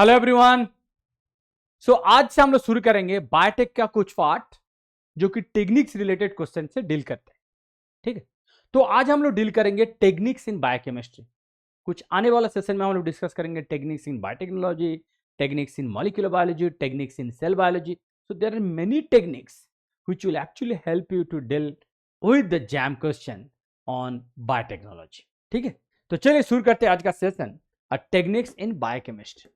Hello everyone. सो आज से हम लोग शुरू करेंगे बायोटेक का कुछ पार्ट जो कि टेक्निक्स रिलेटेड क्वेश्चन से डील करते हैं। ठीक है, तो आज हम लोग डील करेंगे टेक्निक्स इन बायोकेमिस्ट्री। कुछ आने वाला सेशन में हम लोग डिस्कस करेंगे techniques in biotechnology, techniques in molecular biology, techniques in cell biology. So there are many techniques which will actually help you to deal with the jam question on biotechnology। ठीक है, तो चलिए शुरू करते हैं आज का सेशन, टेक्निक्स इन बायोकेमिस्ट्री।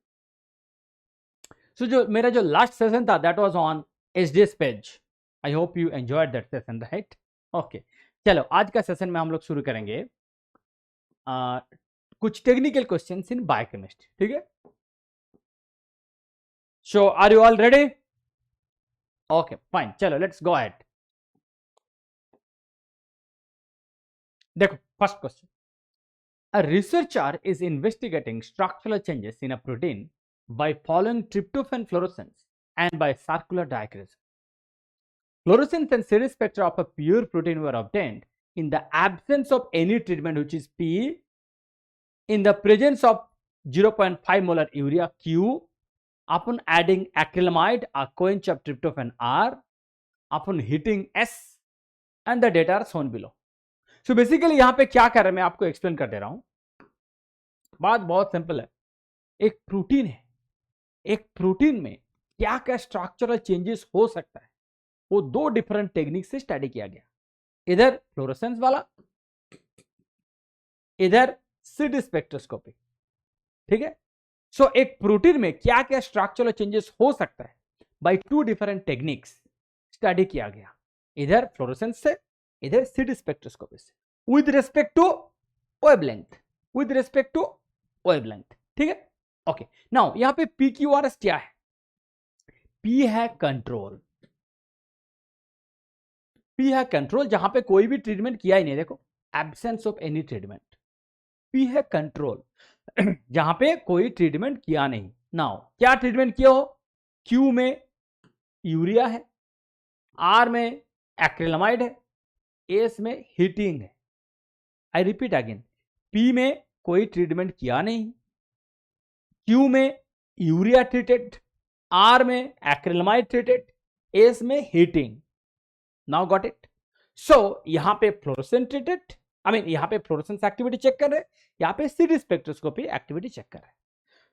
जो मेरा जो लास्ट सेशन था that was on HDS page. I hope you enjoyed that session, right? Okay, चलो आज का सेशन में हम लोग शुरू करेंगे कुछ टेक्निकल क्वेश्चंस इन बायोकेमिस्ट्री। ठीक है, so are you all ready? Okay fine, चलो लेट्स गो अहेड। देखो first question, a researcher is investigating structural changes in a protein by following tryptophan fluorescence and by circular diagram. Fluorescence and series spectra of a pure protein were obtained in the absence of any treatment, which is P, in the presence of 0.5 molar urea Q, upon adding acrylamide, a coenzyme of tryptophan R, upon heating S, and the data are shown below. So basically यहाँ पे क्या कर रहे हैं मैं आपको explain कर दे रहा हूं। बात बहुत सिंपल है, एक प्रोटीन है, एक प्रोटीन में क्या क्या स्ट्रक्चरल चेंजेस हो सकता है वो दो डिफरेंट टेक्निक से स्टडी किया गया। इधर फ्लोरोसेंस वाला, इधर सीडी स्पेक्ट्रोस्कोपी। ठीक है, सो एक प्रोटीन में क्या क्या स्ट्रक्चरल चेंजेस हो सकता है by two different techniques study किया गया, इधर फ्लोरोसेंस से, इधर सीडी स्पेक्ट्रोस्कोपी से, with respect to wavelength, with respect to wavelength. ठीक है, ओके। नाउ यहां पे PQRS क्या है? P है कंट्रोल, P है कंट्रोल जहां पे कोई भी ट्रीटमेंट किया ही नहीं। देखो, absence of any treatment. P है कंट्रोल जहां पे कोई ट्रीटमेंट किया नहीं। नाउ क्या ट्रीटमेंट किया हो? Q में यूरिया है, R में एक्रिलामाइड है, S में हीटिंग है। आई रिपीट अगेन, P में कोई ट्रीटमेंट किया नहीं, Q में यूरिया ट्रीटेड, R में एक्रिलामाइड ट्रीटेड, S में heating. Now got it? So यहां पे फ्लोरोसेंट ट्रीटेड, यहां पे फ्लोरोसेंस एक्टिविटी चेक कर रहे हैं, यहां पे सीडी स्पेक्ट्रोस्कोपी एक्टिविटी चेक कर रहे हैं।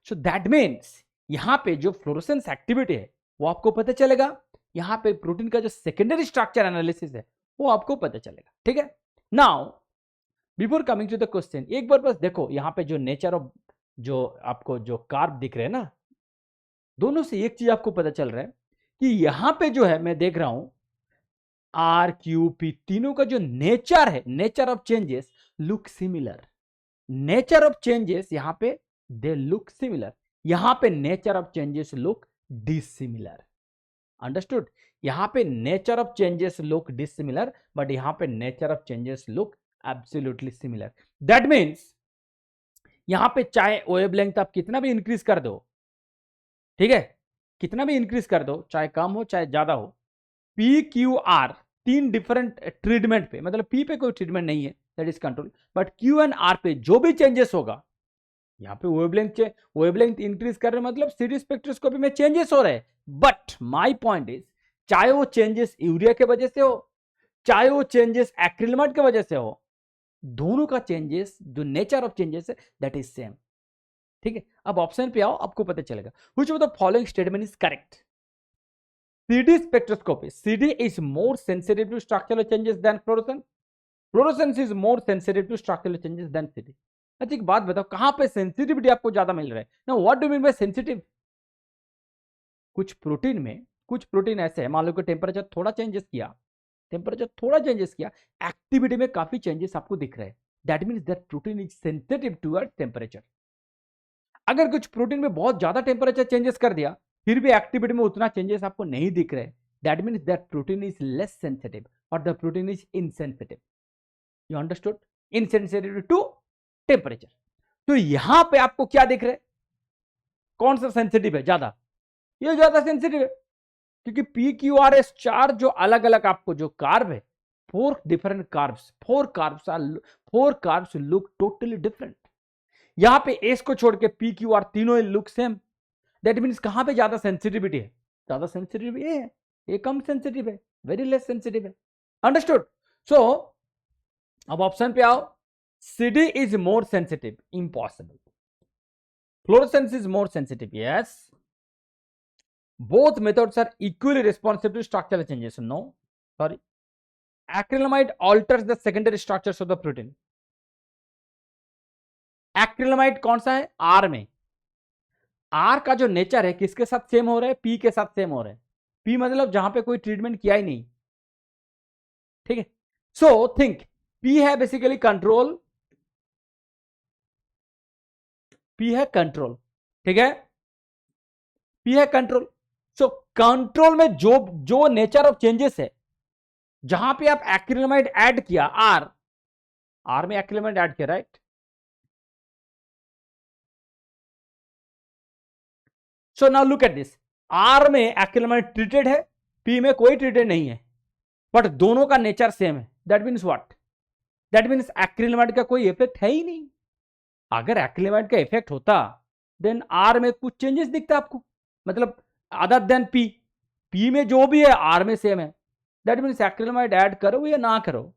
सो दैट मीन्स यहां पे जो फ्लोरोसेंस एक्टिविटी है वो आपको पता चलेगा, यहां पे प्रोटीन का जो सेकेंडरी स्ट्रक्चर एनालिसिस है वो आपको पता चलेगा। ठीक है, now before coming to the question, एक बार बस देखो यहां पे जो नेचर ऑफ जो आपको जो कार्ब दिख रहे हैं ना, दोनों से एक चीज आपको पता चल रहा है कि यहां पे जो है मैं देख रहा हूं RQP तीनों का जो नेचर है, nature of changes look similar. Nature of changes यहां पे दे लुक सिमिलर, यहां पे nature of changes look dissimilar. Understood? यहां पे nature of changes look dissimilar, but यहां पे nature of changes look absolutely similar. That means यहां पे चाहे वेवलेंथ आप कितना भी इंक्रीज कर दो, ठीक है, कितना भी इंक्रीज कर दो, चाहे कम हो चाहे ज्यादा हो, PQR तीन डिफरेंट ट्रीटमेंट पे, मतलब P पे कोई ट्रीटमेंट नहीं है, that is control, but Q and R पे जो भी चेंजेस होगा, यहां पे वेवलेंथ इंक्रीज कर रहे हैं मतलब सीडी स्पेक्ट्रोस्कोपी में चेंजेस हो रहे हैं। बट माय पॉइंट इज, चाहे वो चेंजेस यूरिया के वजह से हो, चाहे वो चेंजेस एक्रिलामाइड की वजह से हो, दोनों का चेंजेस जो नेचर ऑफ चेंजेस है दैट इज सेम। ठीक है, अब ऑप्शन पे आओ, आपको पता चलेगा which of the following statement is correct. CD spectroscopy, CD is more sensitive to structural changes than fluorescence, fluorescence is more sensitive to structural changes than CD। अच्छा एक बात बताओ, कहां पे सेंसिटिविटी आपको ज्यादा मिल रहा है ना? What do mean by sensitive? कुछ प्रोटीन ऐसे है, मान लो कि टेम्परेचर थोड़ा चेंजेस किया, एक्टिविटी में काफी चेंजेस आपको दिख रहे हैं, that means that protein is sensitive toward temperature. अगर कुछ प्रोटीन में बहुत ज्यादा टेम्परेचर चेंजेस कर दिया फिर भी एक्टिविटी में उतना चेंजेस आपको नहीं दिख रहे, that means that protein is less sensitive और the protein is insensitive. You understood? Insensitive to temperature. तो यहां पे आपको क्या दिख रहा है, कौन सा सेंसिटिव है ज्यादा? ये ज्यादा सेंसिटिव है, क्योंकि PQRS चार जो अलग अलग आपको जो कार्ब है, four different carbs, four carbs look totally different. यहां पे एस को छोड़ के PQR तीनों लुक सेम, दैट मीन्स कहां पे ज्यादा सेंसिटिविटी है, ज्यादा सेंसिटिव ये है, ये कम सेंसिटिव है, वेरी लेस सेंसिटिव है। अंडरस्टूड? सो अब ऑप्शन पे आओ, CD is more sensitive, impossible. Fluorescence is more sensitive, yes. Both methods are equally responsive to structural changes. No, sorry. Acrylamide alters the secondary structures of the protein. Acrylamide कौन सा है? R में। R का जो nature है किसके साथ same हो रहा है? P के साथ सेम हो रहा है। P मतलब जहां पे कोई ट्रीटमेंट किया ही नहीं, ठीक है। सो थिंक P है बेसिकली कंट्रोल, P है कंट्रोल, ठीक है, P है कंट्रोल। सो कंट्रोल में जो नेचर ऑफ चेंजेस है, जहां पे आप एक्रिलामाइड ऐड किया, आर में एक्रिलामाइड ऐड किया, right. So now look at this, R में एक्रिलामाइड ट्रीटेड है, पी में कोई ट्रीटेड नहीं है, बट दोनों का नेचर सेम है। That means what? That means acrylamide का कोई इफेक्ट है ही नहीं। अगर एक्रिलामाइड का इफेक्ट होता देन आर में कुछ चेंजेस दिखता आपको, मतलब अदर देन पी में जो भी है आर में सेम है। दैट मीन्स एक्रिलामाइड ऐड करो या ना करो,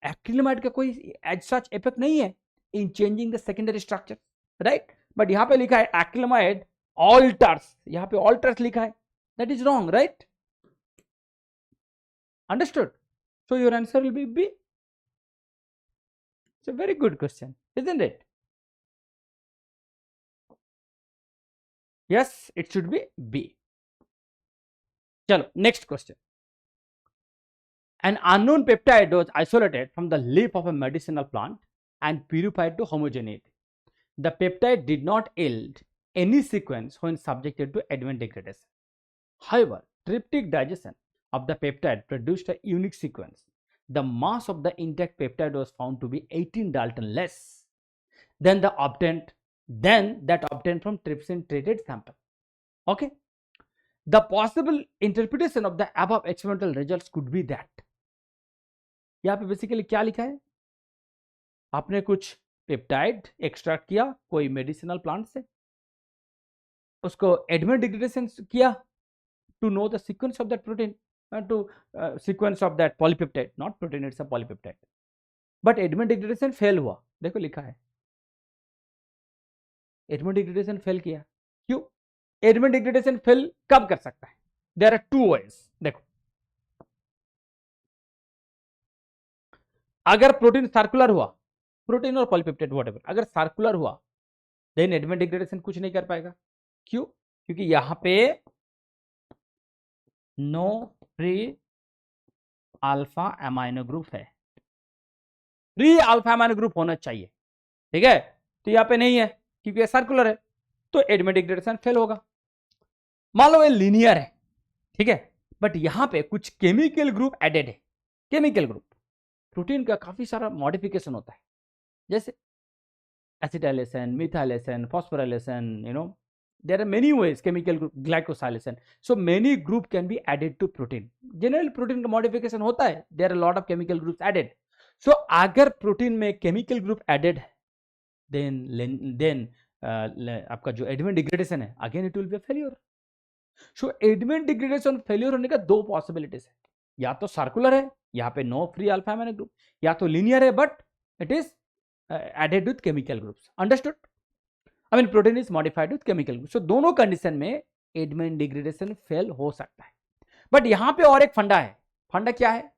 एक्रिलामाइड का कोई एज सच इफेक्ट नहीं है इन changing the secondary structure, right. But यहां पे लिखा है एक्रिलामाइड ऑल्टर्स, यहां पे ऑल्टर्स लिखा है, that is wrong, right. Understood? So your answer will be B. It's a very good question, isn't it? Yes, it should be B. चलो next question. An unknown peptide was isolated from the leaf of a medicinal plant and purified to homogeneity. The peptide did not yield any sequence when subjected to advent degradation. However, tryptic digestion of the peptide produced a unique sequence. The mass of the intact peptide was found to be 18 Dalton less than that obtained from trypsin treated sample. Okay. The possible interpretation of the above experimental results could be that. यहाँ पे basically क्या लिखा है? आपने कुछ peptide extract किया कोई medicinal plant से, उसको एडवेंट डिग्रेडेशन किया to know the sequence of that protein, to sequence of that polypeptide, not protein, it's a polypeptide, but Edman degradation fail हुआ। देखो लिखा है एडवेंट डिग्रेडेशन फेल किया, क्यों? एडवेंट डिग्रेडेशन फेल कब कर सकता है? There are two ways. देखो, अगर प्रोटीन सर्कुलर हुआ, प्रोटीन और पॉलीपेप्टाइड व्हाटएवर, अगर सर्कुलर हुआ देन एडवेंट डिग्रेडेशन कुछ नहीं कर पाएगा। क्यों? क्योंकि यहां पे no free alpha amino group है, फ्री अल्फा एमाइनो ग्रुप होना चाहिए, ठीक है, तो यहां पे नहीं है क्योंकि ये सर्कुलर है, तो एडवेंट डिग्रेडेशन फेल होगा। मान लो ये लीनियर है, ठीक है, बट यहां पे कुछ केमिकल ग्रुप एडेड है। केमिकल ग्रुप, प्रोटीन का काफी सारा मॉडिफिकेशन होता है, जैसे acetylation, methylation, phosphorylation, there are many ways, chemical group, glycosylation, so many group can be added to protein. generally protein का modification होता है, there are a lot of chemical groups added. so अगर protein में chemical group added है then आपका जो advent degradation है again it will be a failure. so advent degradation failure होने का दो possibilities है, या तो सर्कुलर है, यहाँ पे no free alpha amino group, या तो लीनियर है but it is added with chemical groups. Understood? I mean protein is modified with chemical group. So दोनों कंडीशन में एडवेंट डिग्रेडेशन फेल हो सकता है। बट यहां पे और एक फंडा है। फंडा क्या है?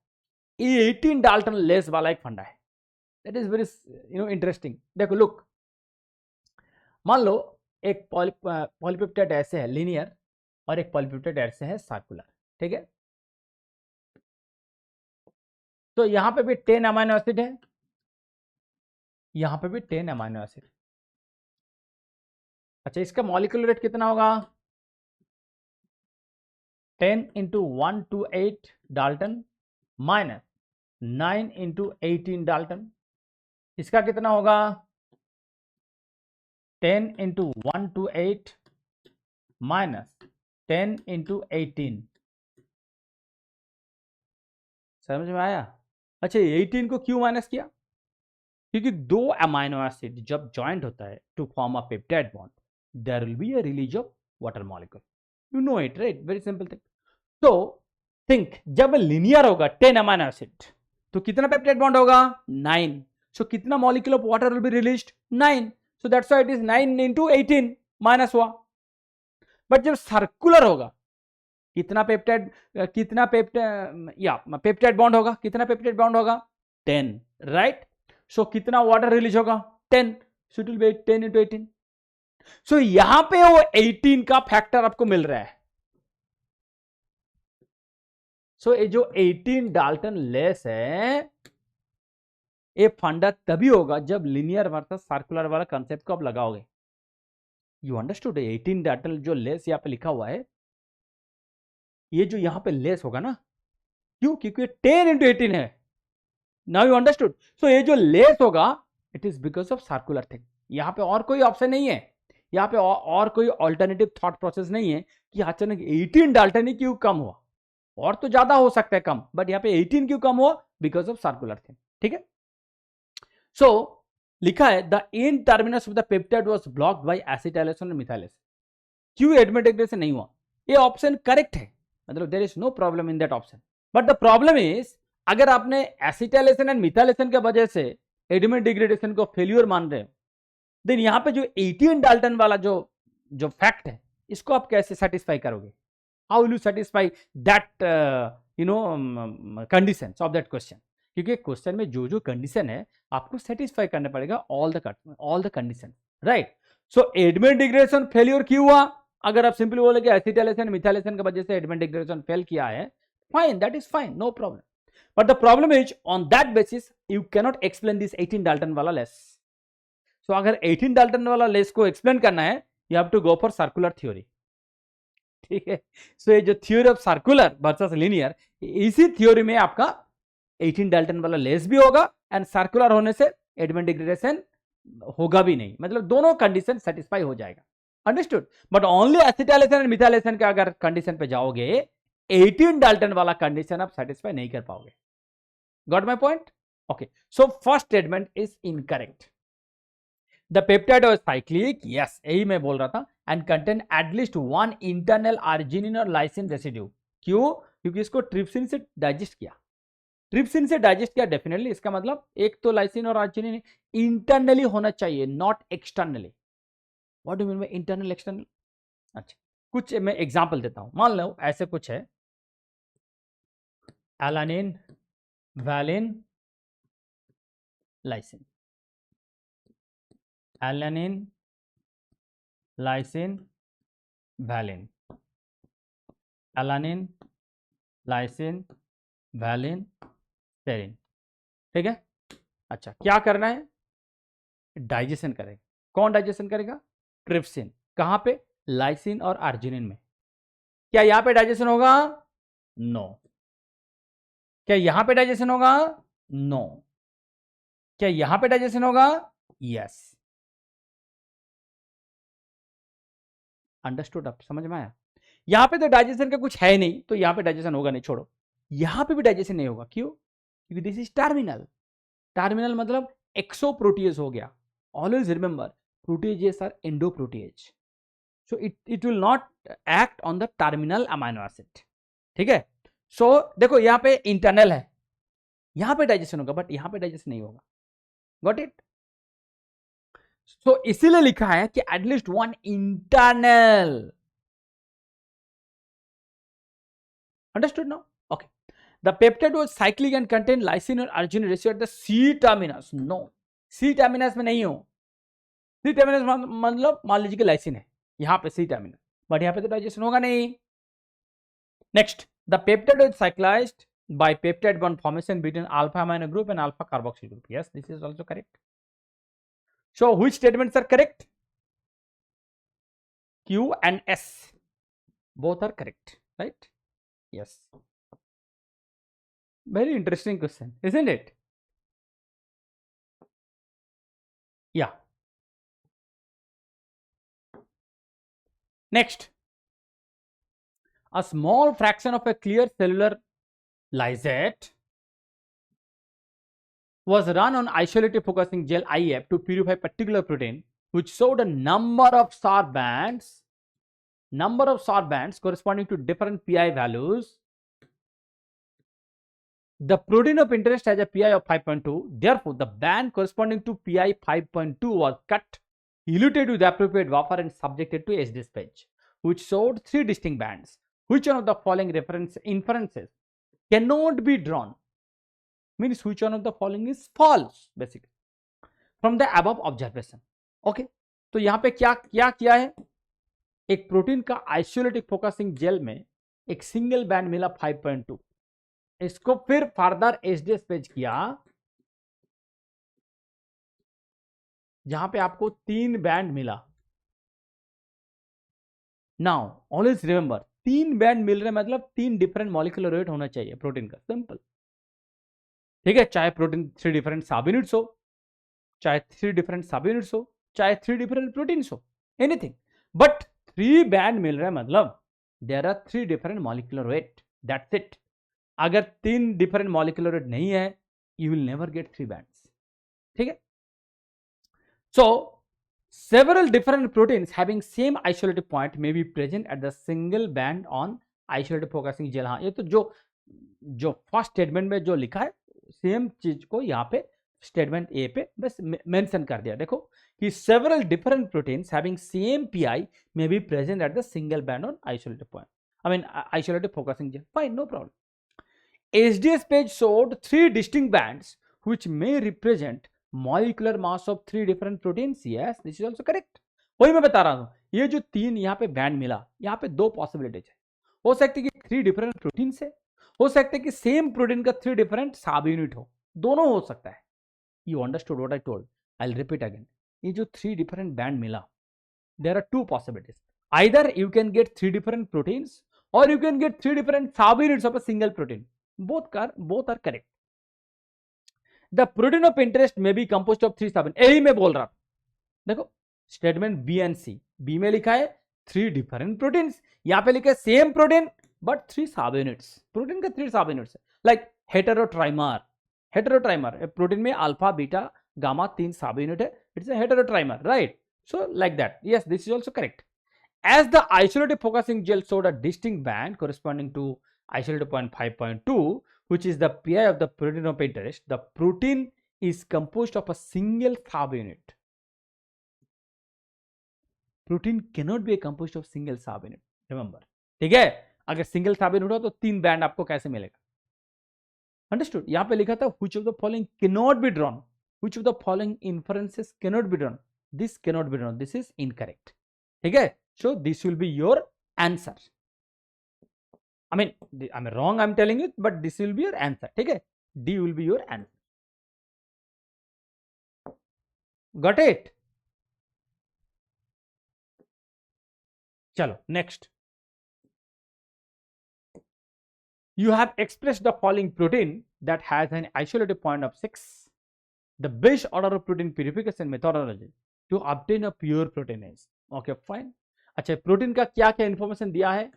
ये 18 डाल्टन लेस वाला एक फंडा है, दैट इज वेरी इंटरेस्टिंग। देखो लुक, मान लो एक पॉलीपेप्टाइड ऐसे है लीनियर और एक पॉलीपेप्टाइड ऐसे है सर्कुलर, ठीक है, तो यहां पे भी 10 अमाइनो एसिड है, यहां पे भी 10 अमाइनो एसिड। अच्छा, इसका मॉलिक्यूलर रेट कितना होगा? 10 into 128 Dalton minus 9 into 18 Dalton. इसका कितना होगा? 10 इंटू 128 माइनस 10 इंटू 18। समझ में आया? अच्छा, 18 को क्यों माइनस किया? क्योंकि दो अमाइनो एसिड जब ज्वाइंट होता है to form a peptide bond, there will be a release of water molecule. You know it, right? Very simple thing. So think, जब linear होगा 10 amino acid तो कितना peptide bond होगा 9. So कितना molecule of water will be released 9. So that's why it is 9 into 18 minus हुआ. But जब circular होगा कितना पेप्टाइड बॉन्ड होगा, कितना पेप्टाइड बॉन्ड होगा 10, राइट. सो कितना वाटर रिलीज होगा 10. So it will be 10 into 18. सो यहां पे वो 18 का फैक्टर आपको मिल रहा है. सो ये जो 18 डाल्टन लेस है, ये फंडा तभी होगा जब लिनियर वर्सेस सर्कुलर वाला कंसेप्ट को आप लगाओगे. You understood. 18 डाल्टन जो लेस यहां पे लिखा हुआ है, ये जो यहां पे लेस होगा ना, क्यों? क्योंकि 10 into 18 है. Now you understood. सो ये जो लेस होगा it is because of circular thing. यहां पे और कोई ऑप्शन नहीं है, यहां पे और कोई ऑल्टरनेटिव थॉट प्रोसेस नहीं है कि अचानक 18 डाल्टन ही क्यों कम हुआ. और तो ज्यादा हो सकता है कम, बट यहां पे 18 क्यों कम हुआ? Because of circular thing. ठीक है. सो लिखा है the end terminus of the peptide was blocked by acetylation और मिथाइलेशन. क्यों एडमिट डिग्रेडेशन नहीं हुआ? ये ऑप्शन करेक्ट है, मतलब there is no problem in that option. But the problem is, अगर आपने एसिटाइलेशन एंड मिथाइलेशन के वजह से एडमिट डिग्रेडेशन को फेल्यूर मान रहे हो, देन यहां पे जो 18 डाल्टन वाला जो फैक्ट है, इसको आप कैसे सेटिस्फाई करोगे? How will you satisfy that conditions of that question? क्योंकि क्वेश्चन में जो कंडीशन है आपको सेटिस्फाई करना पड़ेगा all the condition, right. So admit degradation failure क्यों हुआ? अगर आप सिंपली बोले कि एसिटाइलेशन मिथाइलेशन की वजह से एडमिट डिग्रेडेशन फेल किया है, fine, that is fine, no problem. But the problem is on that basis you cannot explain this 18 Dalton वाला लेस. सो अगर 18 डाल्टन वाला लेस को एक्सप्लेन करना है, you have to go for circular theory. ठीक है. सो ये जो theory of circular versus linear, इसी थ्योरी में आपका 18 डाल्टन वाला लेस भी होगा एंड सर्कुलर होने से एडमिट डिग्रेडेशन होगा भी नहीं, मतलब दोनों कंडीशन सेटिस्फाई हो जाएगा. Understood. But only acetylation and methylation के अगर कंडीशन पे जाओगे, 18 डाल्टन वाला कंडीशन आप सेटिस्फाई नहीं कर पाओगे. Got my point? Okay. So first statement is incorrect. The peptide was cyclic, yes, यही मैं बोल रहा था, and contain at least one internal arginine और लाइसिन रेसिड्यू. क्यों? क्योंकि इसको ट्रिप्सिन से डाइजेस्ट किया. ट्रिप्सिन से डाइजेस्ट किया, डेफिनेटली इसका मतलब एक तो लाइसिन और आर्जिनिन इंटरनली होना चाहिए, not externally. What do mean by internal external? अच्छा, कुछ मैं एग्जांपल देता हूं. मान लो ऐसे कुछ है, alanine, valine, lysine. Alanine, lysine, valine. Alanine, lysine, valine, serine. ठीक है. अच्छा, क्या करना है? डाइजेशन करेगा. कौन डाइजेशन करेगा? ट्रिप्सिन. कहां पे? लाइसिन और आर्जिनिन में. क्या यहां पे डाइजेशन होगा? नो. क्या यहां पे डाइजेशन होगा? नो. क्या यहां पे डाइजेशन होगा? यस. अंडरस्टूड? आप समझ में आया? यहां पे तो डाइजेशन का कुछ है नहीं, तो यहां पे डाइजेशन होगा नहीं, छोड़ो. यहां पे भी डाइजेशन नहीं होगा. क्यों? क्योंकि दिस इज टर्मिनल. टर्मिनल मतलब एक्सोप्रोटीज हो गया. Always remember, proteases are endoprotease, so it will not act on the terminal amino acid. ठीक है. सो देखो यहां पे इंटरनल है, यहां पे डाइजेशन होगा, बट यहां पे डाइजेशन नहीं होगा. Got it? सो इसीलिए लिखा है कि at least one internal. Understood now? Okay. The peptide was cyclic and contain lysine और arginine residue at the C terminus. No, C terminus में नहीं हो. सी टर्मिनस मतलब मान लीजिए कि लाइसिन है यहां पे सी टर्मिनस, बट यहां पे तो डाइजेशन होगा नहीं. Next, the peptide is cyclized by peptide bond formation between alpha amino group and alpha carboxyl group. Yes, this is also correct. So which statements are correct? Q and S both are correct, right? Yes. Very interesting question, isn't it? Yeah. Next, a small fraction of a clear cellular lysate was run on isolated focusing gel IF to purify particular protein which showed a number of star bands corresponding to different pi values. The protein of interest has a pi of 5.2. Therefore, the band corresponding to pi 5.2 was cut, eluted with the appropriate buffer and subjected to HDS page, which showed 3 distinct bands. Which one of the following inferences cannot be drawn? Means which one of the following is false basically from the above observation. Okay, तो यहाँ पे क्या किया है, एक protein का आइसोलेटिक focusing jail में एक सिंगल बैंड मिला 5.2, इसको फिर फर्दर एचडीएस पेज किया जहां पे आपको 3 बैंड मिला. नाउ ऑलवेज रिमेंबर 3 बैंड मिल रहे मतलब 3 डिफरेंट मॉलिक्यूलर वेट होना चाहिए प्रोटीन का, सिंपल. ठीक है, चाहे प्रोटीन 3 डिफरेंट सब यूनिट्स हो, चाहे 3 डिफरेंट सब यूनिट्स हो, चाहे 3 डिफरेंट प्रोटीन्स हो, एनीथिंग, बट 3 बैंड मिल रहे हैं मतलब there are 3 different molecular weight, that's it. अगर 3 डिफरेंट मॉलिक्यूलर वेट नहीं है, you will never get 3 bands. ठीक है, सो several different proteins having same isolated point may be present at the single band on isolated focusing gel. हाँ, ये तो जो first statement में जो लिखा है सेम चीज को यहाँ पे स्टेटमेंट ए पे बस मेंशन कर दिया. देखो कि several different proteins having same pi may be present at the single band on isolated point, I mean isolated focusing gel. Fine, no problem. HDS page showed 3 distinct bands which may represent molecular mass of 3 different proteins. Yes, this is also correct. वही मैं बता रहा हूं, ये जो 3 यहाँ पे band मिला, यहाँ पे 2 पॉसिबिलिटीज है. हो सकता है कि 3 डिफरेंट प्रोटीन से, हो सकता है कि सेम प्रोटीन का 3 डिफरेंट सब यूनिट हो, दोनों हो सकता है. You understood what I told? I will repeat again. ये जो 3 डिफरेंट बैंड मिला, there are 2 possibilities. Either you can get 3 different proteins और you can get 3 different subunits of a single protein. both are correct. The protein of interest may be composed of 3 सब. यही मैं बोल रहा था. देखो statement B and C, B में लिखा है 3 डिफरेंट प्रोटीन्स, यहाँ पे लिखा है सेम प्रोटीन बट 3 सब यूनिट्स. प्रोटीन का 3 सब यूनिट्स है, लाइक हेटेरोट्राइमर. प्रोटीन में alpha beta gamma 3 subunit है, it's a heterotrimer, right? So like that. Yes, this is also correct. As the isolated focusing gel showed a distinct band corresponding to isolated point 5.2, which is the pi of the protein of interest, the protein is composed of a single subunit. Protein cannot be composed of single subunit. Remember, ठीक है? अगर single subunit हो तो 3 band आपको कैसे मिलेगा? Understood? यहाँ पे लिखा था which of the following cannot be drawn, which of the following inferences cannot be drawn. This cannot be drawn. This is incorrect. ठीक है? So this will be your answer. I mean, I'm wrong, I'm telling you, but this will be your answer. ठीक है? D will be your answer. Got it? चलो next. You have expressed the following protein that has an isolated point of 6. The base order of protein purification methodology to obtain a pure protein is. Okay, fine. अच्छा, protein का क्या क्या information दिया है?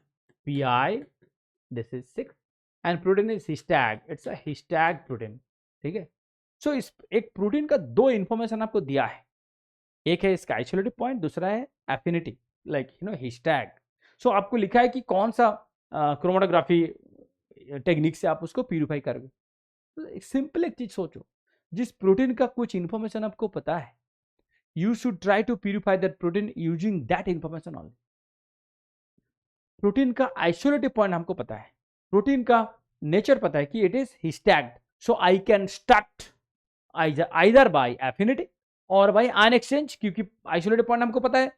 PI, this is 6, and protein is his tag, it's a his tag protein. ठीक है, सो इस एक प्रोटीन का 2 इंफॉर्मेशन आपको दिया है. एक है इसका आइसोलेटेड पॉइंट, दूसरा है एफिनिटी, लाइक यू नो हिस्टैग. सो आपको लिखा है कि कौन सा क्रोमेटोग्राफी टेक्निक से आप उसको प्यूरिफाई करोगे. तो सिंपल एक चीज सोचो, जिस प्रोटीन का कुछ इंफॉर्मेशन आपको पता है, you should try to purify that protein using that information only. Protein का आइसोलेटिव पॉइंट हमको पता है, प्रोटीन का नेचर पता है कि it is his-tagged, so I can start either by affinity और बाय आयन एक्सचेंज, क्योंकि आइसोलेटिव पॉइंट हमको पता है.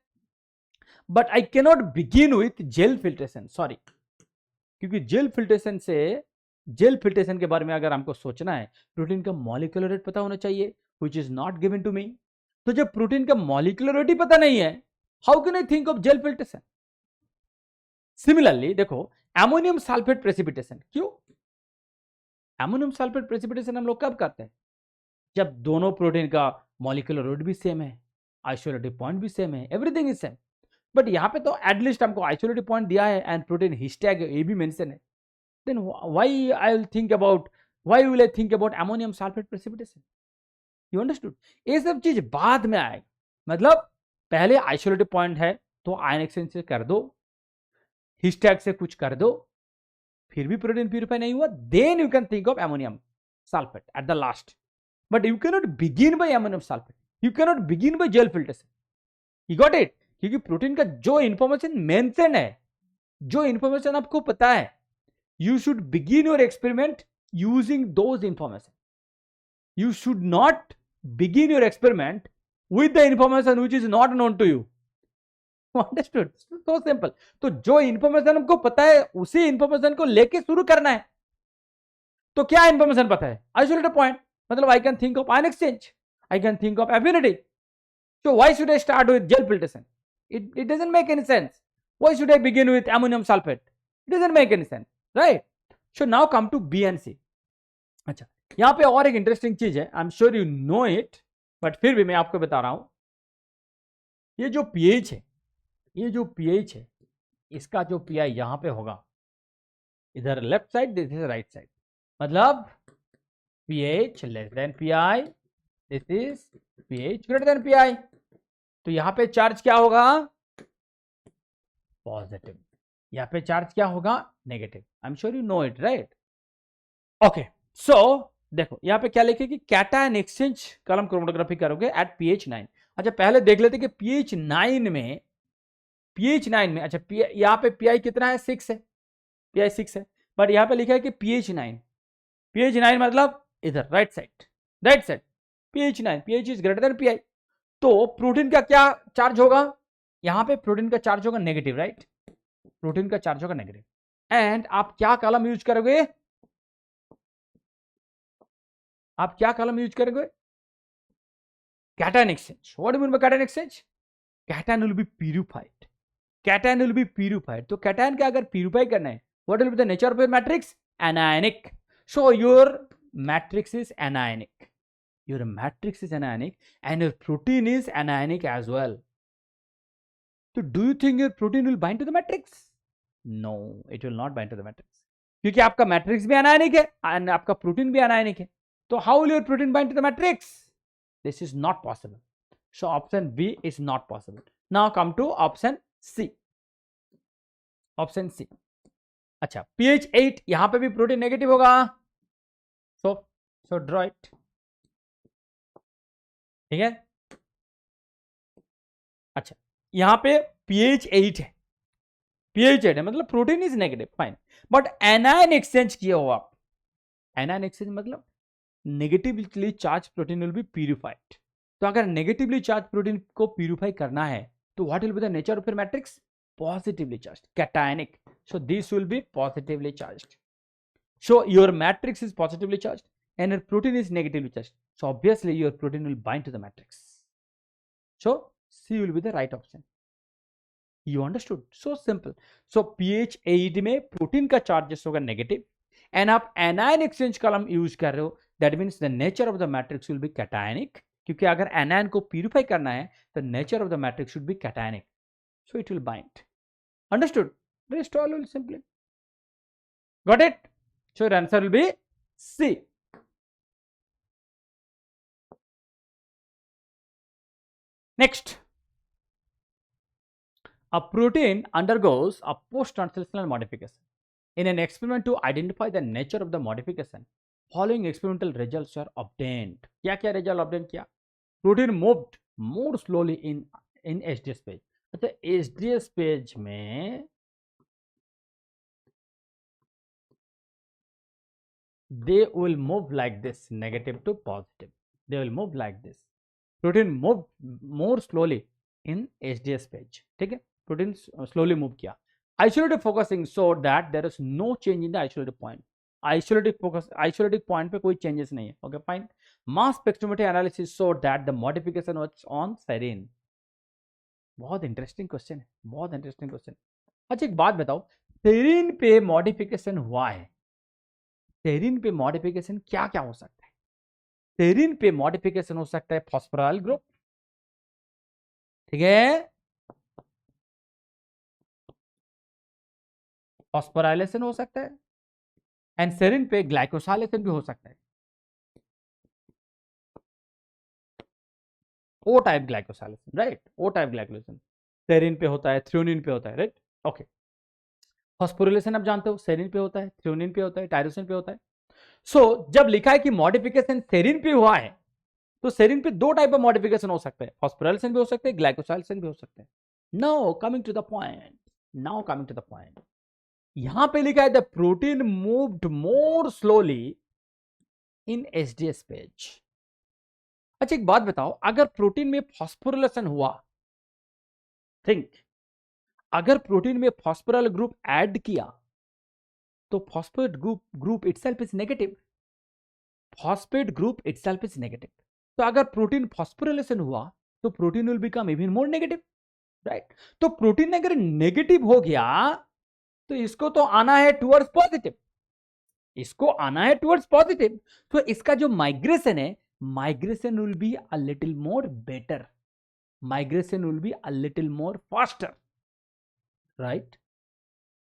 But I cannot begin with gel filtration, sorry, क्योंकि जेल फिल्ट्रेशन के बारे में अगर हमको सोचना है, प्रोटीन का मॉलिक्यूलर रेट पता होना चाहिए, which is not given to me. तो जब प्रोटीन का मॉलिक्यूलर वेट ही पता नहीं है, how can I think of gel filtration? Similarly देखो एमोनियम सल्फेट प्रेसिपिटेशन. क्यों एमोनियम सल्फेट प्रेसिपिटेशन हम लोग कब करते हैं? जब दोनों प्रोटीन का मॉलिक्यूलर वेट भी सेम है, आइसोलेटिव पॉइंट भी सेम है, एवरीथिंग इज सेम. बट यहां पे तो एटलीस्ट हमको आइसोलेटिव पॉइंट दिया है एंड प्रोटीन हिस्टैग ये भी मेंशन है. Then why will I think about ammonium sulphate precipitation? You understood? ये सब चीज बाद में आएगा. मतलब पहले आइसोलेटेड पॉइंट है तो आयन एक्सचेंज से कर दो, हिस्टैग से कुछ कर दो, फिर भी प्रोटीन प्यूरिफाई नहीं हुआ, then you can think of ammonium sulphate at the last. But you can not begin by ammonium sulphate, you can not begin by gel filtration. You got it? क्योंकि प्रोटीन का जो information mention है, जो information आपको पता है, you should begin your experiment using those information. You should not begin your experiment with the information which is not known to you. Understood? So simple. तो जो इंफॉर्मेशन हमको पता है उसी इंफॉर्मेशन को लेके शुरू करना है. तो क्या इंफॉर्मेशन पता है? आइसोलेटेड पॉइंट, मतलब I can think of ion exchange, I can think of affinity. So why should I start with gel filtration? It doesn't make any sense. Why should I begin with ammonium sulfate? It doesn't make any sense, right? So now come to B and C. अच्छा, यहां पे और एक interesting चीज है, आई am sure you know it, but फिर भी मैं आपको बता रहा हूं. ये जो pH है, ये जो pH है, इसका जो pI यहां पे होगा, इधर left side, this is right side, मतलब pH less than pI, this is pH greater than pI. तो यहां पे चार्ज क्या होगा? पॉजिटिव. यहां पे चार्ज क्या होगा? Negative. I am sure you know it, right? Okay, so देखो यहां पे क्या लिखे कि कैटायन एक्सचेंज कलम क्रोमेटोग्राफी करोगे एट pH 9. अच्छा, पहले देख लेते कि pH 9 में, pH 9 में, अच्छा यहां पे pI कितना है? 6 है, pI 6 है, बट यहां पे लिखा है कि pH 9. pH 9 मतलब इधर right side, right side, pH 9, pH is greater than pI. तो प्रोटीन का क्या चार्ज होगा? यहां पे प्रोटीन का चार्ज होगा नेगेटिव, राइट? प्रोटीन का चार्ज होगा नेगेटिव. एंड आप क्या कॉलम यूज करोगे? आप क्या कॉलम यूज करोगे? Cation exchange. What do mean by cation exchange? Cation will be purified, cation will be purified. तो कैटायन का अगर प्यूरिफाई करना है, what will be the nature of your matrix? Anionic. So your matrix is anionic, your matrix is anionic and your protein is anionic as well. So do you think your protein will bind to the matrix? No, it will not bind to the matrix. क्योंकि आपका matrix भी anionic है and आपका protein भी anionic है. तो how will your protein bind to the matrix? This is not possible. So option B is not possible. Now come to option C. Option C. अच्छा, pH 8, यहां पे भी प्रोटीन नेगेटिव होगा. So draw it. ठीक है. अच्छा, यहां पे pH 8 है, pH 8 है मतलब protein is negative, fine. But anion exchange किया हो आप, एनायन एक्सचेंज मतलब negatively charge protein will be purified. तो अगर नेगेटिवली चार्ज प्रोटीन को प्यूरिफाई करना है तो what will be the nature of your matrix? Positively charged, cationic. So this will be positively charged. So your matrix is positively charged and your protein is negatively charged. So obviously your protein will bind to the matrix. So C will be the right option. You understood? So simple. So pH 8 में protein का charges होगा negative and आप anion exchange column use कर रहे हो, that means the nature of the matrix will be cationic. क्योंकि अगर anion को प्यूरिफाई करना है the nature of the matrix should be cationic. So it will bind. Understood? Rest all will simply. Got it? So your answer will B C. Next, a protein undergoes a post-translational modification. In an experiment to identify the nature of the modification, following experimental results are obtained. क्या क्या result obtained किया? Protein moved more slowly in HDS page. अच्छा, HDS page में they will move like this, negative to positive. They will move like this. Protein move more slowly in HDS PAGE. ठीक है, protein slowly move किया. Isoelectric focusing so that there is no change in the isoelectric point. Isoelectric focus, isoelectric point पे कोई changes नहीं है. Okay fine. Mass spectrometry analysis so that the modification was on serine. बहुत interesting question है, बहुत interesting question. अच्छा एक बात बताओ, सेरीन पे मॉडिफिकेशन हुआ है, सेरीन पे मॉडिफिकेशन क्या क्या हो सकता है? सेरीन पे मॉडिफिकेशन हो सकता है फॉस्फोराइल ग्रुप, ठीक है, फॉस्फोराइलेशन हो सकता है एंड सेरीन पे ग्लाइकोसाइलेशन भी हो सकता है. ओ टाइप ग्लाइकोसाइलेशन, राइट, ओ टाइप ग्लाइकोसाइलेशन सेरिन पे होता है, थ्रियोनिन पे होता है, राइट, ओके। फॉस्फोरिलेशन आप जानते हो सेरिन पे होता है, थ्रियोनिन पे होता है, टायरोसिन पे होता है। सो जब लिखा है कि मॉडिफिकेशन सेरिन पे हुआ है, तो सेरिन पे दो टाइप ऑफ मॉडिफिकेशन हो सकते हैं, फॉस्फोरिलेशन भी हो सकते हैं, ग्लाइकोसाइलेशन भी हो सकते हैं। Now coming to the point, now coming to the point, यहां पे लिखा है the protein moved more slowly in SDS PAGE. अच्छा एक बात बताओ, अगर प्रोटीन में फॉस्फोरिलेशन हुआ, थिंक, अगर प्रोटीन में फॉस्फोरल ग्रुप ऐड किया तो phosphate group itself is negative, phosphate group itself is negative. तो अगर प्रोटीन फॉस्फोरिलेशन हुआ तो protein will become even more negative, right. तो प्रोटीन अगर नेगेटिव हो गया तो इसको तो आना है टुवर्ड्स पॉजिटिव, इसको आना है टुवर्ड्स पॉजिटिव। तो इसका जो माइग्रेशन है, migration will be a little more better, migration will be a little more faster, right.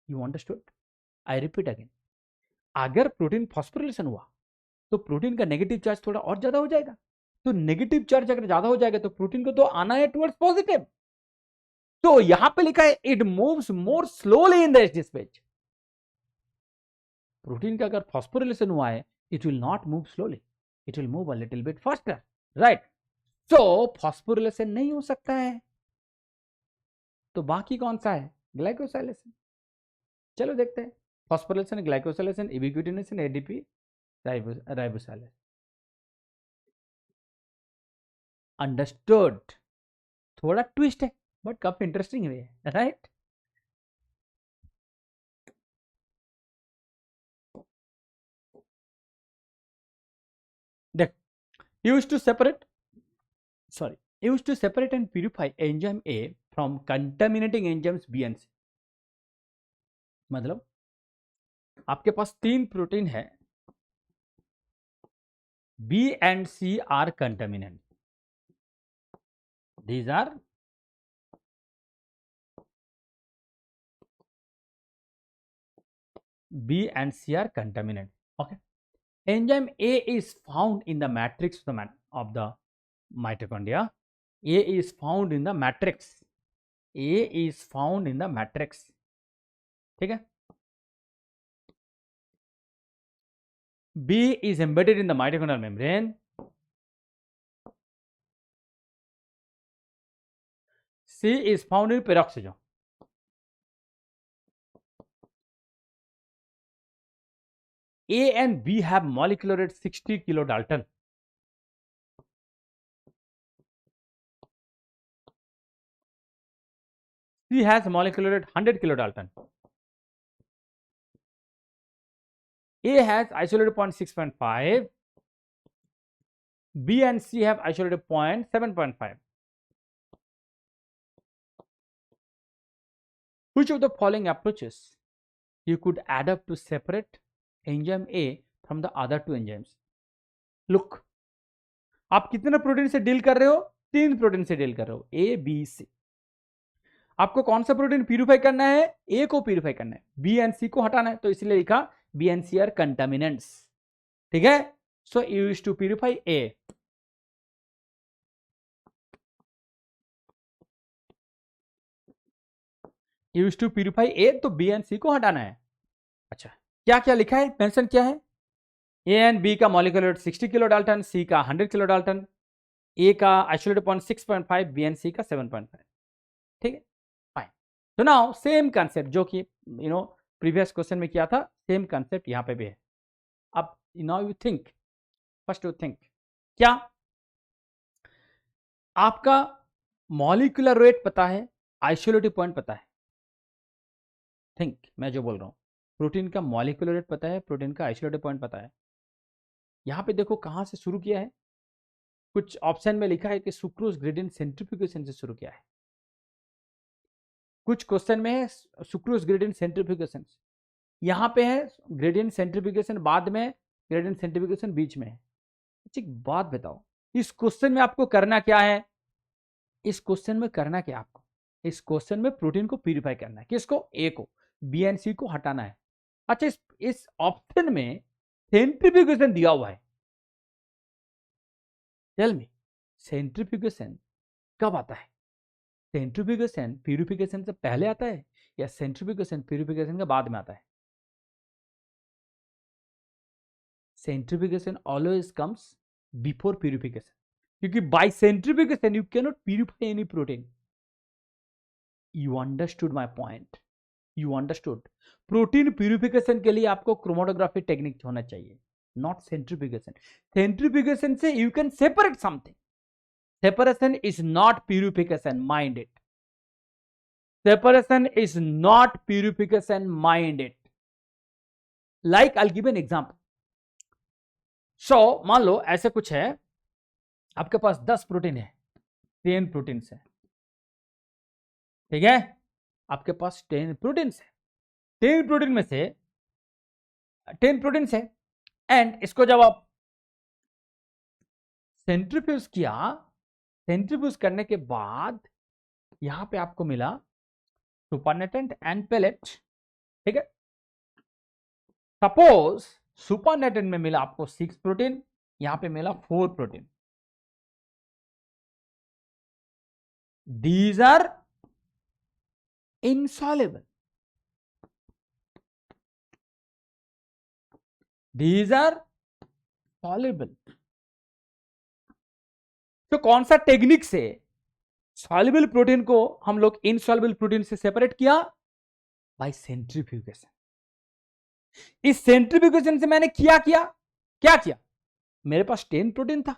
You understood? I repeat again, अगर प्रोटीन फॉस्फोरिलेशन हुआ तो प्रोटीन का नेगेटिव चार्ज थोड़ा और ज्यादा हो जाएगा, तो नेगेटिव चार्ज अगर ज्यादा हो जाएगा तो प्रोटीन को तो आना है टुवर्ड्स पॉजिटिव। तो यहां पे लिखा है it moves more slowly in the SDS page. Protein का अगर फॉस्फोरिलेशन हुआ है, it will not move slowly, it will move a little bit faster, right. तो फॉस्फोरिलेशन नहीं हो सकता है, तो बाकी कौन सा है? ग्लाइकोसाइलेशन। चलो देखते हैं, फॉस्फोरिलेशन, ग्लाइकोसाइलेशन, इबिक्विटिनेशन, एडीपी, राइबोसाइलेशन। अंडरस्टूड? थोड़ा ट्विस्ट है बट काफी इंटरेस्टिंग है, राइट। देख, used to separate, sorry, used to separate and purify enzyme A from contaminating enzymes B and C। मतलब आपके पास तीन प्रोटीन है, B and C are contaminant, these are B and C are contaminant, okay। Enzyme A is found in the matrix of the mitochondria, A is found in the matrix, A is found in the matrix, ठीक है। B is embedded in the mitochondrial membrane, C is found in peroxisome। A and B have molecular weight 60 kilodalton. C has molecular weight 100 kilodalton. A has isolated point 6.5. B and C have isolated point 7.5. Which of the following approaches you could adapt to separate enzyme A from the other two enzymes? Look, आप कितने protein से deal कर रहे हो? तीन protein से deal कर रहे हो, ए बी सी। आपको कौन सा प्रोटीन प्यूरिफाई करना है? ए को प्यूरिफाई करना है, बी एंड सी को हटाना है, तो इसलिए लिखा B and C are contaminants, ठीक है। So you used to purify A, used to purify A, तो बी एंड सी को हटाना है। अच्छा, क्या क्या लिखा है, मेंशन क्या है? ए एंड बी का मॉलिक्यूलर वेट 60 किलो डाल्टन, सी का 100 किलो डाल्टन, ए का आइसोलेटेड पॉइंट 6.5, बी एंड सी का 7.5, ठीक है, फाइन। तो नाउ सेम कंसेप्ट जो कि प्रीवियस क्वेश्चन में किया था, सेम कंसेप्ट यहां पे भी है। अब now you think, first you think, क्या आपका मॉलिक्यूलर वेट पता है, आइसोलेटिव पॉइंट पता है? थिंक, मैं जो बोल रहा हूं, प्रोटीन का मॉलिक्यूलर वेट पता है, प्रोटीन का आइसोलेटिव पॉइंट पता है। यहां पे देखो कहां से शुरू किया है, कुछ ऑप्शन में लिखा है कि सुक्रोज ग्रेडियंट सेंट्रीफ्यूगेशन से शुरू किया है, कुछ क्वेश्चन में है सुक्रोज ग्रेडियंट सेंट्रीफ्यूगेशन, यहां पे है ग्रेडियंट सेंट्रीफ्यूगेशन बाद में, ग्रेडियंट सेंट्रीफ्यूगेशन बीच में है। एक बात बताओ, इस क्वेश्चन में आपको करना क्या है? इस क्वेश्चन में करना क्या आपको? इस क्वेश्चन में प्रोटीन को प्यूरिफाई करना है, किसको? ए को, बी एंड सी को हटाना है। अच्छा, इस ऑप्शन में सेंट्रीफ्यूगेशन दिया हुआ है, टेल मी सेंट्रीफ्यूगेशन कब आता है? सेंट्रीफ्यूगेशन प्यूरिफिकेशन से पहले आता है या सेंट्रीफ्यूगेशन प्यूरिफिकेशन के बाद में आता है? Centrifugation always comes before purification, क्योंकि by centrifugation you can not purify any protein. You understood my point? You understood? Protein purification के लिए आपको क्रोमेटोग्राफी टेक्निक होना चाहिए, नॉट सेंट्रीफ्यूगेशन. सेंट्रीफ्यूगेशन से you can separate something. Separation is not purification, mind it. Separation is not purification, mind it. Like I will give an example. So मान लो ऐसे कुछ है, आपके पास 10 प्रोटीन है, 10 प्रोटीन है, ठीक है? आपके पास 10 प्रोटीन है. 10 प्रोटीन में से 10 प्रोटीन है, एंड इसको जब आप सेंट्रीफ्यूज किया, सेंट्रीफ्यूज करने के बाद यहां पे आपको मिला सुपरनेटेंट एंड पेलेट, ठीक है? सपोज सुपरनेटेंट में मिला आपको 6 प्रोटीन, यहां पे मिला 4 protein. These are insoluble. These are soluble. तो कौन सा टेक्निक से सॉल्युबल प्रोटीन को हम लोग इनसॉल्युबल प्रोटीन से सेपरेट किया? Bye centrifugation. इस सेंट्रीफ्यूगेशन से मैंने क्या किया? मेरे पास 10 प्रोटीन था,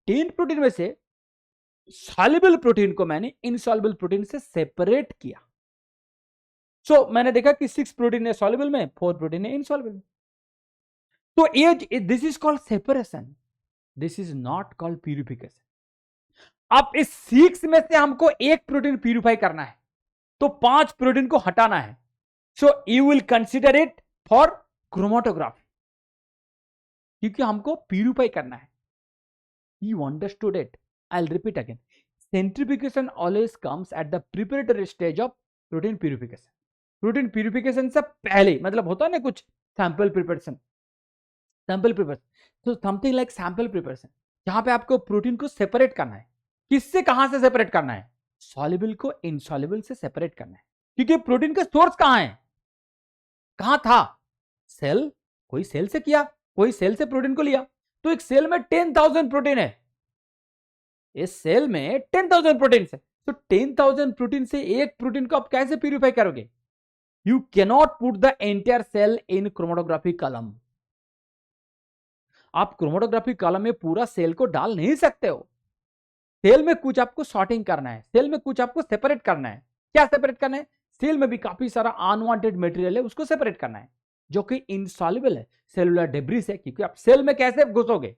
10 प्रोटीन में से सॉल्युबल प्रोटीन को मैंने इनसॉल्युबल प्रोटीन से सेपरेट किया. सो मैंने देखा कि 6 प्रोटीन है सॉल्युबल में, 4 प्रोटीन है इनसॉल्युबल में. तो ये this is called separation, this is not called purification. अब इस 6 में से हमको एक प्रोटीन प्यूरिफाई करना है, तो 5 प्रोटीन को हटाना है. So you will consider it for chromatography, क्योंकि हमको प्यूरिफाई करना है. You understood it? I will repeat again. Centrifugation always comes at the preparatory stage of protein purification. Protein purification से पहले, मतलब होता है ना कुछ सैंपल प्रिपरेशन, तो समथिंग लाइक सैंपल प्रिपरेशन, जहां पे आपको प्रोटीन को सेपरेट करना है. किससे कहां से सेपरेट करना है? सॉल्युबल को इनसॉल्युबल से सेपरेट करना है, क्योंकि प्रोटीन का सोर्स कहां है? कहां था? सेल. कोई सेल से किया, कोई सेल से प्रोटीन को लिया. तो एक सेल में 10,000 प्रोटीन है, इस सेल में 10,000 प्रोटीन है. तो 10,000 प्रोटीन से एक प्रोटीन को आप कैसे प्यूरिफाई करोगे? You cannot put the entire cell in chromatography column. आप क्रोमेटोग्राफी कॉलम में पूरा सेल को डाल नहीं सकते हो. सेल में कुछ आपको सॉर्टिंग करना है, सेल में कुछ आपको सेपरेट करना है. क्या सेपरेट करना है? सेल में भी काफी सारा अनवांटेड मटेरियल है, उसको सेपरेट करना है, जो कि इनसॉल्युबल है, सेलुलर डेब्रिस है. क्योंकि आप सेल में कैसे घुसोगे?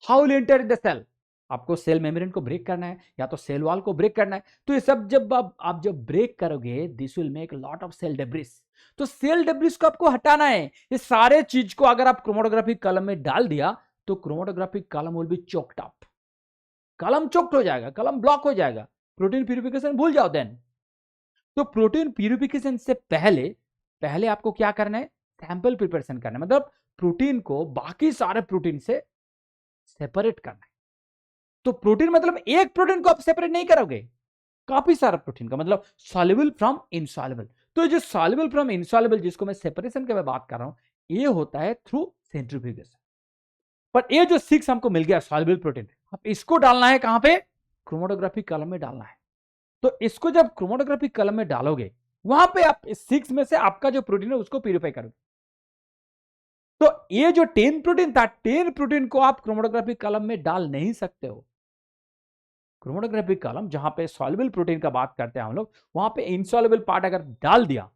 How will enter the cell? आपको सेल मेम्ब्रेन को ब्रेक करना है, या तो सेल वॉल को ब्रेक करना है. तो ये सब जब आप जब ब्रेक करोगे, this will make lot of cell debris. तो सेल डेब्रिस को आपको हटाना है. ये सारे चीज को अगर आप क्रोमेटोग्राफी कॉलम में डाल दिया, तो chromatography column will be choked up. Column choked हो जाएगा, कॉलम ब्लॉक हो जाएगा. प्रोटीन प्यूरिफिकेशन भूल जाओ देन. तो प्रोटीन प्यूरिफिकेशन से पहले आपको क्या करना है? सैंपल प्रिपरेशन करना है, मतलब प्रोटीन को बाकी सारे प्रोटीन से सेपरेट करना है. तो प्रोटीन मतलब एक प्रोटीन को आप सेपरेट नहीं करोगे, काफी सारा प्रोटीन का, मतलब सॉल्युबल फ्रॉम इनसॉल्युबल. तो जो सॉल्युबल फ्रॉम इनसॉल्युबल, जिसको मैं सेपरेशन की मैं बात कर रहा हूं, ये होता है थ्रू सेंट्रीफ्यूगेशन. पर ये जो 6 हमको मिल गया सॉल्युबल प्रोटीन, अब इसको डालना है कहां पे? क्रोमेटोग्राफी कॉलम में डालना है. तो इसको जब क्रोमेटोग्राफी कॉलम में डालोगे, वहां पे आप इस 6 में से आपका जो प्रोटीन है उसको प्यूरिफाई करोगे. तो ये जो 10 प्रोटीन था, 10 प्रोटीन को आप क्रोमेटोग्राफी कॉलम में डाल नहीं सकते हो. क्रोमेटोग्राफी कॉलम जहां पे सॉल्युबल प्रोटीन का बात करते हैं हम लोग, वहां पे इनसॉल्युबल पार्ट अगर डाल दिया,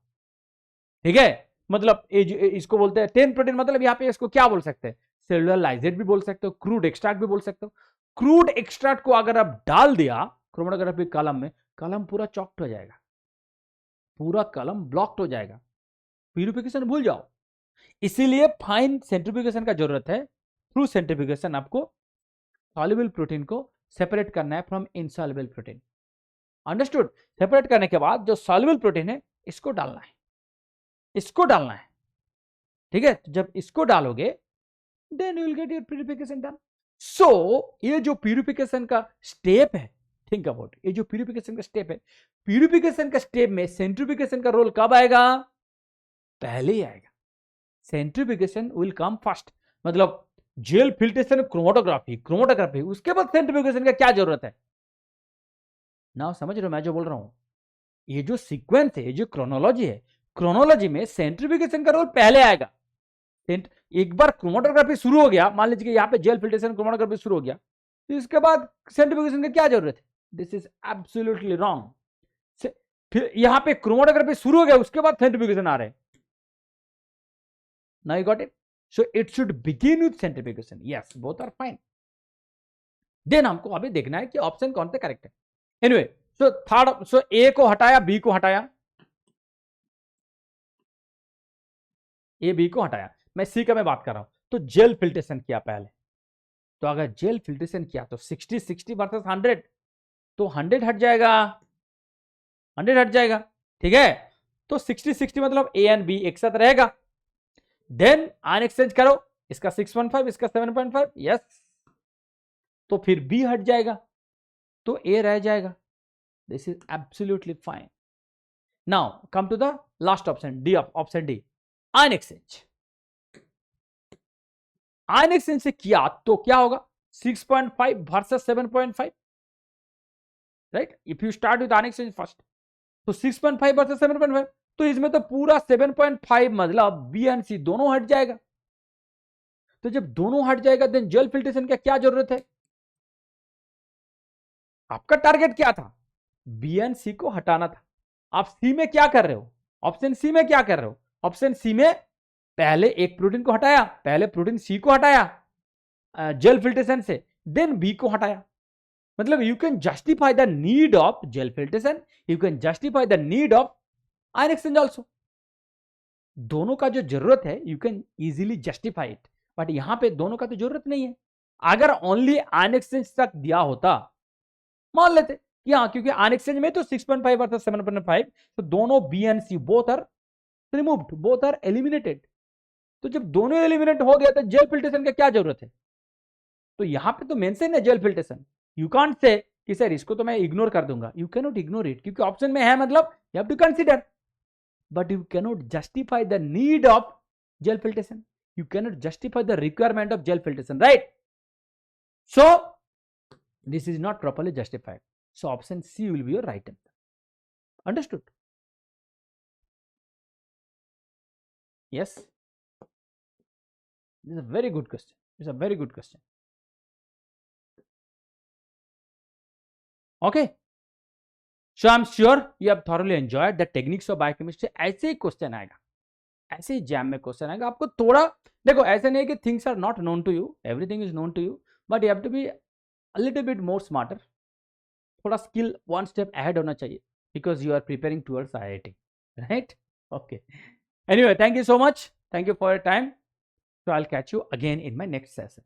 ठीक है, मतलब इसको बोलते हैं 10 प्रोटीन, मतलब यहां पे इसको क्या बोल सकते हैं? सेलुलर लाइजेट भी बोल सकते हो, क्रूड एक्सट्रैक्ट भी बोल सकते हो. क्रूड एक्सट्रैक्ट को अगर आप डाल दिया क्रोमेटोग्राफी कॉलम में, कॉलम पूरा चॉक्ड हो जाएगा, पूरा कॉलम ब्लॉक्ड हो जाएगा. प्यूरिफिकेशन भूल जाओ. इसीलिए फाइन सेंट्रीफ्यूगेशन का जरूरत है. थ्रू सेंट्रीफ्यूगेशन आपको सॉल्युबल प्रोटीन को सेपरेट करना है from insoluble protein. Understood? Separate करने के बाद जो सॉल्युबल प्रोटीन है, इसको डालना है, इसको डालना है, ठीक है? जब इसको डालोगे, then you will get your purification done. So ये जो प्यूरिफिकेशन का स्टेप है, थिंक अबाउट, ये जो प्यूरिफिकेशन का स्टेप है, प्यूरिफिकेशन का स्टेप में सेंट्रीफ्यूगेशन का रोल कब आएगा? पहले ही आएगा। सेंट्रीफ्यूगेशन विल कम फर्स्ट, मतलब जेल फिल्ट्रेशन, क्रोमेटोग्राफी, उसके बाद सेंट्रीफ्यूगेशन का क्या जरूरत है? ना समझ रहे हो मैं जो बोल रहा हूं? ये जो सीक्वेंस है, ये जो क्रोनोलॉजी है, क्रोनोलॉजी में सेंट्रीफ्यूगेशन का रोल पहले आएगा। एक बार क्रोमेटोग्राफी शुरू हो गया, मान लीजिए कि यहाँ पे जेल फिल्ट्रेशन क्रोमेटोग्राफी शुरू हो गया, तो इसके बाद सेंट्रीफ्यूगेशन की क्या जरूरत है? This is absolutely wrong. फिर यहाँ पे क्रोमेटोग्राफी शुरू हो गया, उसके बाद सेंट्रीफ्यूगेशन आ रहे हैं। Now you got it? So it should begin with centrifugation. Yes, both are fine. Then हमको अभी देखना है कि ऑप्शन कौन से करेक्ट है। एनीवे, सो थर्ड, सो ए को हटाया, बी को हटाया, ए बी को हटाया, मैं सी का मैं बात कर रहा हूं। तो जेल फिल्ट्रेशन किया पहले, तो अगर जेल फिल्ट्रेशन किया तो 60 वर्सेस 100, तो 100 हट जाएगा, 100 हट जाएगा, ठीक है। तो 60 मतलब ए एंड बी एक साथ रहेगा। देन आयन एक्सचेंज करो, इसका 6.5, इसका 7.5, यस, तो फिर बी हट जाएगा, तो ए रह जाएगा। This is absolutely fine. Now come to the last option, D, option D, ion exchange. Ion exchange से किया तो क्या होगा? 6.5 versus 7.5, right? If you start with ion exchange first, तो 6.5 वर्सेस 7.5, तो इसमें तो पूरा 7.5 मतलब बी एंड सी दोनों हट जाएगा। तो जब दोनों हट जाएगा, देन जेल फिल्ट्रेशन का क्या जरूरत है? आपका टारगेट क्या था? बी एंड सी को हटाना था। आप सी में क्या कर रहे हो? ऑप्शन सी में क्या कर रहे हो? ऑप्शन सी में पहले एक प्रोटीन को हटाया, पहले प्रोटीन सी को हटाया जेल फिल्ट्रेशन से, देन बी को हटाया। मतलब you can justify the need of gel filtration, you can justify the need of ion exchange also. दोनों का जो जरूरत है, you can easily justify it, but यहां पे दोनों का तो जरूरत नहीं है। अगर ओनली आयन एक्सचेंज तक दिया होता, मान लेते कि हाँ, क्योंकि आयन एक्सचेंज में तो 6.5 अर्थात 7.5, तो दोनों B and C both are removed, both are eliminated. तो जब दोनों एलिमिनेट हो गया, तो जेल फिल्ट्रेशन का क्या जरूरत है? तो यहां पे तो मेंशन है jail filtration. You can't say कि सर इसको तो मैं इग्नोर कर दूंगा, you can not ignore it, क्योंकि ऑप्शन में है, मतलब you have to consider, but you can not justify the need of gel filtration, you cannot justify the requirement of gel filtration, right? So this is not properly justified, so option C will be your right answer. Understood? Yes, this is a very good question. It's a very good question. Okay, so I'm sure you have thoroughly enjoyed the techniques of biochemistry. ऐसे ही question आएगा, ऐसे ही jam में question आएगा। आपको थोड़ा देखो, ऐसे नहीं कि things are not known to you, everything is known to you, but you have to be a little bit more smarter, थोड़ा स्किल वन स्टेप अहेड होना चाहिए, because you are preparing towards IIT, right? Okay, anyway, thank you so much, thank you for your time, so I'll catch you again in my next session.